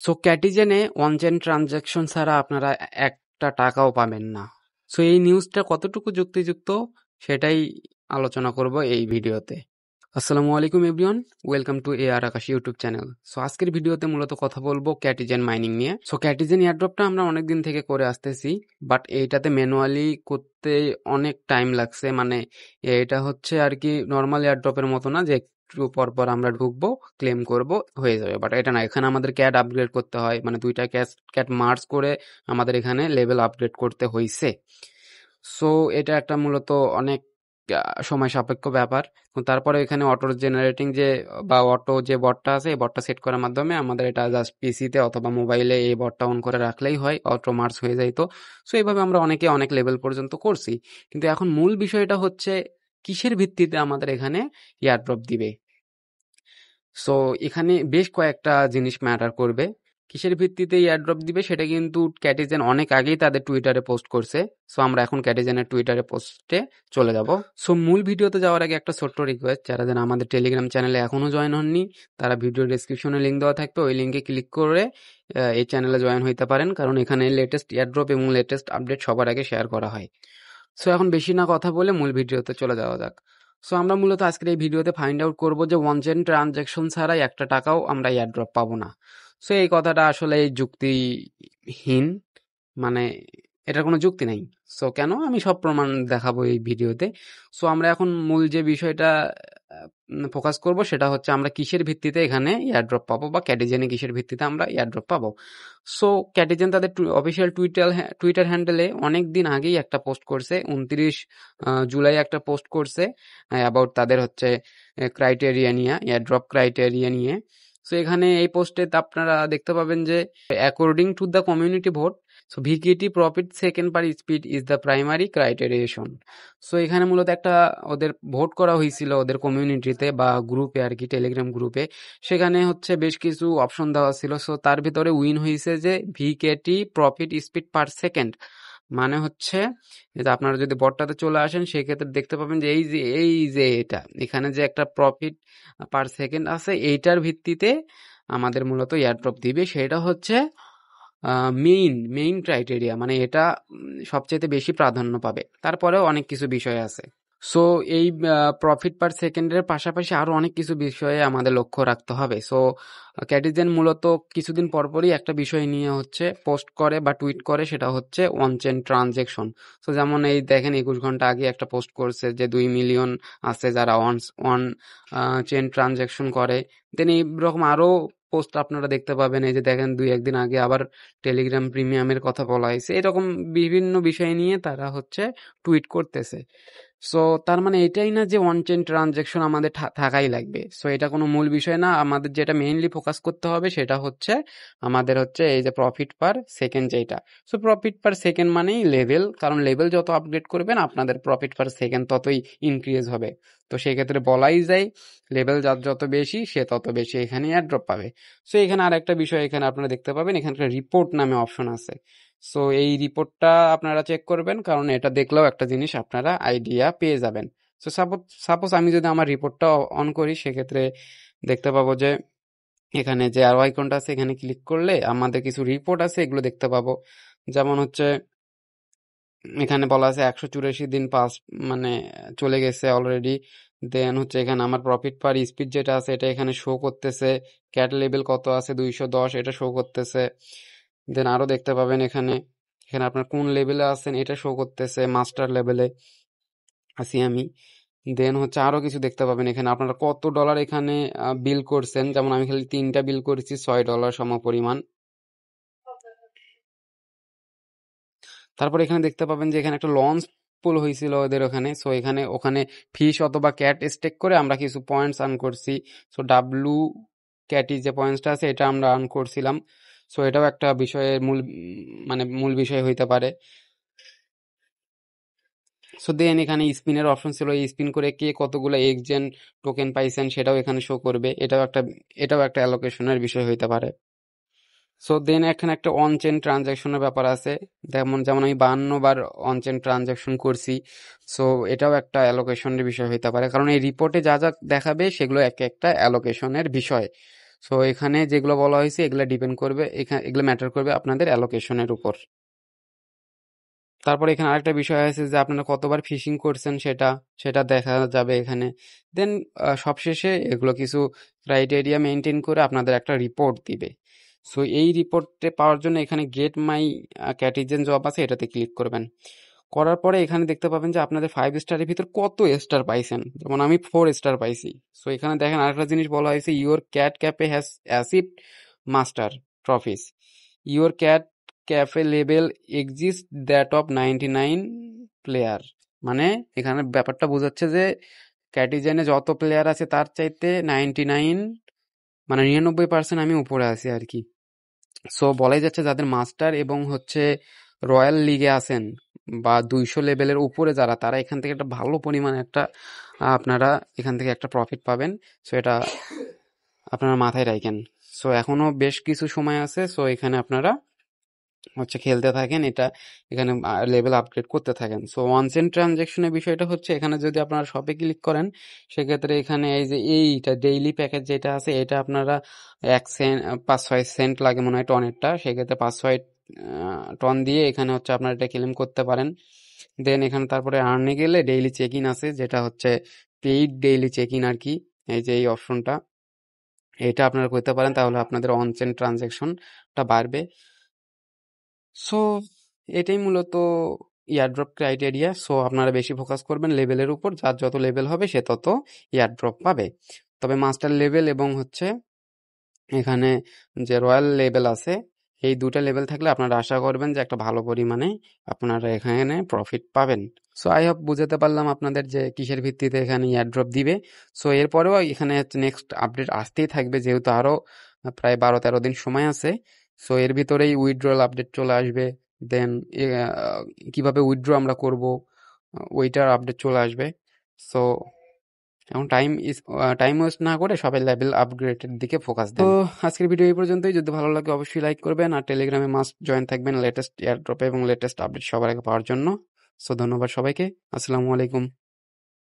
So ক্যাটিজেনে on chain transaction ছাড়া আপনারা একটা টাকাও পাবেন না। সো এই নিউজটা কতটুকু যুক্তিযুক্ত সেটাই আলোচনা করব এই ভিডিওতে। আসসালামু আলাইকুম everyone, welcome to AR Akash YouTube channel. So আজকের ভিডিওতে মূলত কথা বলবো ক্যাটিজেন মাইনিং নিয়ে। সো ক্যাটিজেন এয়ারড্রপটা আমরা অনেকদিন থেকে করে আসতেছি, বাট এইটাতে ম্যানুয়ালি করতে অনেক টাইম লাগছে। মানে এটা হচ্ছে আর কি নর্মাল এয়ারড্রপের মতো না যে একটু পর পর আমরা ঢুকবো, ক্লেম করব, হয়ে যাবে। বাট এটা না, এখানে আমাদের ক্যাট আপগ্রেড করতে হয়, মানে দুইটা ক্যাট মার্জ করে আমাদের এখানে লেভেল আপগ্রেড করতে হইছে। সো এটা একটা মূলত অনেক সময় সাপেক্ষ ব্যাপার। তারপরে এখানে অটো জেনারেটিং বা অটো যে বটটা আছে, এই বটটা সেট করার মাধ্যমে আমাদের এটা জাস্ট পিসিতে অথবা মোবাইলে এই বটটা অন করে রাখলেই হয়, অটো মার্জ হয়ে যাইতো। সো এইভাবে আমরা অনেকে অনেক লেভেল পর্যন্ত করছি। কিন্তু এখন মূল বিষয়টা হচ্ছে কিসের ভিত্তিতে আমাদের এখানে এয়ারড্রপ দিবে। সো এখানে বেশ কয়েকটা জিনিস ম্যাটার করবে। কিসের ভিত্তিতে এয়ারড্রপ দিবে সেটা কিন্তু ক্যাটিজেন অনেক আগেই তাদের টুইটারে পোস্ট করছে। সো আমরা এখন ক্যাটিজেনের টুইটারে পোস্টে চলে যাব। সো মূল ভিডিওতে যাওয়ার আগে একটা ছোট্ট রিকোয়েস্ট, যারা যারা আমাদের টেলিগ্রাম চ্যানেলে এখনো জয়েন হননি, তারা ভিডিও ডেসক্রিপশনে লিঙ্ক দেওয়া থাকবে, ওই লিঙ্কে ক্লিক করে এই চ্যানেলে জয়েন হইতে পারেন, কারণ এখানে লেটেস্ট এয়ারড্রপ এবং লেটেস্ট আপডেট সবার আগে শেয়ার করা হয়। সো এখন বেশি না কথা বলে মূল ভিডিওতে চলে যাওয়া যাক। সো আমরা মূলত আজকের এই ভিডিওতে ফাইন্ড আউট করব যে ওয়ান চেইন ট্রানজ্যাকশন ছাড়াই একটা টাকাও আমরা এয়ারড্রপ পাবো না। সো এই কথাটা আসলে যুক্তিহীন, মানে এটার কোনো যুক্তি নাই। সো কেন, আমি সব প্রমাণ দেখাবো এই ভিডিওতে। সো আমরা এখন মূল যে বিষয়টা ফোকাস করব সেটা হচ্ছে আমরা কিসের ভিত্তিতে এখানে এয়ারড্রপ পাবো, বা ক্যাটিজেনে কিসের ভিত্তিতে আমরা এয়ারড্রপ পাবো। সো ক্যাটিজেন তাদের অফিসিয়াল টুইটার হ্যান্ডেলে অনেক দিন আগেই একটা পোস্ট করছে, 29 জুলাই একটা পোস্ট করছে অ্যাবাউট তাদের হচ্ছে ক্রাইটেরিয়া নিয়ে, এয়ারড্রপ ক্রাইটেরিয়া নিয়ে। সো এখানে এই পোস্টে আপনারা দেখতে পাবেন যে according to the community vote, so ভিকিটি profit second per speed is the primary criterion. So এখানে মূলত একটা ওদের ভোট করা হয়েছিল ওদের কমিউনিটিতে বা গ্রুপে আর কি, টেলিগ্রাম গ্রুপে। সেখানে হচ্ছে বেশ কিছু অপশন দেওয়া ছিল। সো তার ভিতরে উইন হয়েছে যে ভিকেটি প্রফিট স্পিড পার সেকেন্ড। মানে হচ্ছে যে আপনারা যদি বটটাতে চলে আসেন সেক্ষেত্রে দেখতে পাবেন যে এই যে এটা এখানে যে একটা প্রফিট পার সেকেন্ড আছে, এইটার ভিত্তিতে আমাদের মূলত এয়ারড্রপ দিবে। সেটা হচ্ছে মেইন ক্রাইটেরিয়া, মানে এটা সবচেয়ে বেশি প্রাধান্য পাবে। তারপরেও অনেক কিছু বিষয় আছে। সো এই প্রফিট পার সেকেন্ডের পাশাপাশি আরো অনেক কিছু বিষয়ে আমাদের লক্ষ্য রাখতে হবে। সো ক্যাটিজেন মূলত কিছুদিন পরপরই একটা বিষয় নিয়ে হচ্ছে পোস্ট করে বা টুইট করে, সেটা হচ্ছে ওয়ান চেইন ট্রানজেকশন। সো যেমন এই দেখেন 21 ঘন্টা আগে একটা পোস্ট করছে যে 2 মিলিয়ন আছে যারা ওয়ান চেইন ট্রানজেকশন করে। দেন এইরকম আরো পোস্ট আপনারা দেখতে পাবেন। এই যে দেখেন 2-1 দিন আগে আবার টেলিগ্রাম প্রিমিয়ামের কথা বলা হয়েছে। এরকম বিভিন্ন বিষয় নিয়ে তারা হচ্ছে টুইট করতেছে। সো তার মানে এটাই না যে ওয়ান চেইন ট্রানজ্যাকশন আমাদের থাকাই লাগবে। সো এটা কোনো মূল বিষয় না। আমাদের যেটা মেইনলি ফোকাস করতে হবে সেটা হচ্ছে আমাদের হচ্ছে এই যে প্রফিট পার সেকেন্ড যেটা। সো প্রফিট পার সেকেন্ড মানেই লেভেল, কারণ লেভেল যত আপগ্রেড করবেন আপনাদের প্রফিট পার সেকেন্ড ততই ইনক্রিজ হবে। তো সেক্ষেত্রে বলাই যায় লেভেল যার যত বেশি সে তত বেশি এখানে এয়ারড্রপ পাবে। সো এখানে আর একটা বিষয় এখানে আপনারা দেখতে পাবেন, এখানকার রিপোর্ট নামে অপশন আছে। সো এই রিপোর্টটা আপনারা চেক করবেন, কারণ এটা দেখলেও একটা জিনিস আপনারা আইডিয়া পেয়ে যাবেন। সো সাপোজ আমি যদি আমার রিপোর্টটা অন করি, সেক্ষেত্রে দেখতে পাবো যে এখানে যে আরো আইকনটা আছে এখানে ক্লিক করলে আমাদের কিছু রিপোর্ট আছে, এগুলো দেখতে পাবো। যেমন হচ্ছে এখানে বলা আছে 184 দিন পাস, মানে চলে গেছে অলরেডি। দেন হচ্ছে এখানে আমার প্রফিট পার স্পিড যেটা আছে এটা এখানে শো করতেছে। ক্যাট লেভেল কত আছে 210, এটা শো করতেছে। দেন আরো দেখতে পাবেন এখানে এখানে আপনার কোন লেভেলে আছেন এটা শো করতেছে, মাস্টার লেভেলে আছি আমি। দেন হচ্ছে আরো কিছু দেখতে পাবেন এখানে আপনারা কত ডলার এখানে বিল করছেন। যেমন আমি খালি 3টা বিল করেছি $6 সমপরিমাণ। তারপর এখানে দেখতে পাবেন যে এখানে একটা লঞ্চ পুল হয়েছিল ওদের ওখানে। সো ওখানে ফিশ অথবা ক্যাট স্টেক করে আমরা কিছু পয়েন্টস আর্ন করছি। সো ডাব্লু ক্যাটি যে পয়েন্টসটা আছে এটা আমরা আর্ন করছিলাম। সো এটাও একটা বিষয়ের মানে মূল বিষয় হইতে পারে। সো দেন এখানে স্পিনের অপশন ছিল, এই স্পিন করে কে কতগুলো এক্সচেঞ্জ টোকেন পাইছেন সেটাও এখানে শো করবে। এটাও একটা অ্যালোকেশনের বিষয় হইতে পারে। সো দেন এখানে একটা অন চেইন ট্রানজ্যাকশনের ব্যাপার আছে। যেমন আমি 52 বার অন চেইন ট্রানজ্যাকশন করছি। সো এটাও একটা অ্যালোকেশনের বিষয় হইতে পারে, কারণ এই রিপোর্টে যা যা দেখাবে সেগুলো এক একটা অ্যালোকেশনের বিষয়। সো এখানে যেগুলো বলা হয়েছে এগুলো ডিপেন্ড করবে, এগুলো ম্যাটার করবে আপনাদের অ্যালোকেশনের উপর। তারপর এখানে আরেকটা বিষয় আছে যে আপনারা কতবার ফিশিং করছেন সেটা সেটা দেখা যাবে এখানে। দেন সবশেষে এগুলো কিছু ক্রাইটেরিয়া মেনটেন করে আপনাদের একটা রিপোর্ট দিবে। সো এই রিপোর্টে পাওয়ার জন্য এখানে গেট মাই ক্যাটিজেন জব আছে, এটাতে ক্লিক করবেন। করার পরে এখানে দেখতে পাবেন যে আপনাদের 5 স্টারের ভিতর কত স্টার পাইছেন। যেমন আমি 4 স্টার পাইছি। সো এখানে দেখেন আরেকটা জিনিস বলা হয়েছে, your cat cafe has acid master trophies. Your cat cafe level exist that of 99 player. মানে এখানে ব্যাপারটা বোঝাচ্ছে যে ক্যাটিজেনে যত প্লেয়ার আছে তার চাইতে 99, মানে 99% আমি উপরে আছি আর কি। সো বলাই যাচ্ছে যাদের মাস্টার এবং হচ্ছে রয়্যাল লিগে আছেন বা 200 লেভেলের উপরে যারা, তারা এখান থেকে একটা ভালো পরিমাণে একটা আপনারা এখান থেকে একটা প্রফিট পাবেন। সো এটা আপনারা মাথায় রাখেন। সো এখনো বেশ কিছু সময় আছে। সো এখানে আপনারা হচ্ছে খেলতে থাকেন, এটা এখানে লেভেল আপগ্রেড করতে থাকেন। সো ওয়ান সেন্ট ট্রানজ্যাকশনের বিষয়টা হচ্ছে এখানে যদি আপনারা শপে ক্লিক করেন সেক্ষেত্রে এখানে এই যে এইটা ডেইলি প্যাকেজ যেটা আছে এটা আপনারা 1 সেন্ট 5-6 সেন্ট লাগে মনে হয় টনেরটা, সেক্ষেত্রে 5-6 টন দিয়ে এখানে হচ্ছে আপনারা এটা ক্লেম করতে পারেন। দেন এখানে তারপরে আর্নে গেলে ডেইলি চেক ইন আছে, যেটা হচ্ছে পেইড ডেইলি চেক ইন আর কি। এই যে এই অপশনটা এটা আপনারা করতে পারেন, তাহলে আপনাদের অন চেইন ট্রানজ্যাকশনটা বাড়বে। সো এটাই মূলত ইয়ারড্রপ ক্রাইটেরিয়া। সো আপনারা বেশি ফোকাস করবেন লেভেলের উপর, যার যত লেভেল হবে সে তত ইয়ারড্রপ পাবে। তবে মাস্টার লেভেল এবং হচ্ছে এখানে যে রয়্যাল লেভেল আছে, এই দুটা লেভেল থাকলে আপনারা আশা করবেন যে একটা ভালো পরিমাণে আপনারা এখানে প্রফিট পাবেন। সো আই হোপ বুঝাতে পারলাম আপনাদের যে কিসের ভিত্তিতে এখানে ইয়ারড্রপ দিবে। সো এরপরেও এখানে নেক্সট আপডেট আসতেই থাকবে, যেহেতু আরও প্রায় 12-13 দিন সময় আছে। সো এর ভিতরেই উইথড্রল আপডেট চলে আসবে। দেন কিভাবে উইথড্র আমরা করব ওইটার আপডেট চলে আসবে। সো এখন টাইম ওয়েস্ট না করে সবাই লেভেল আপগ্রেডের দিকে ফোকাস দেন। তো আজকের ভিডিও এই পর্যন্তই। যদি ভালো লাগে অবশ্যই লাইক করবেন, আর টেলিগ্রামে মাস্ট জয়েন থাকবেন লেটেস্ট এয়ারড্রপ এবং লেটেস্ট আপডেট সবার আগে পাওয়ার জন্য। সো ধন্যবাদ সবাইকে। আসসালামু আলাইকুম।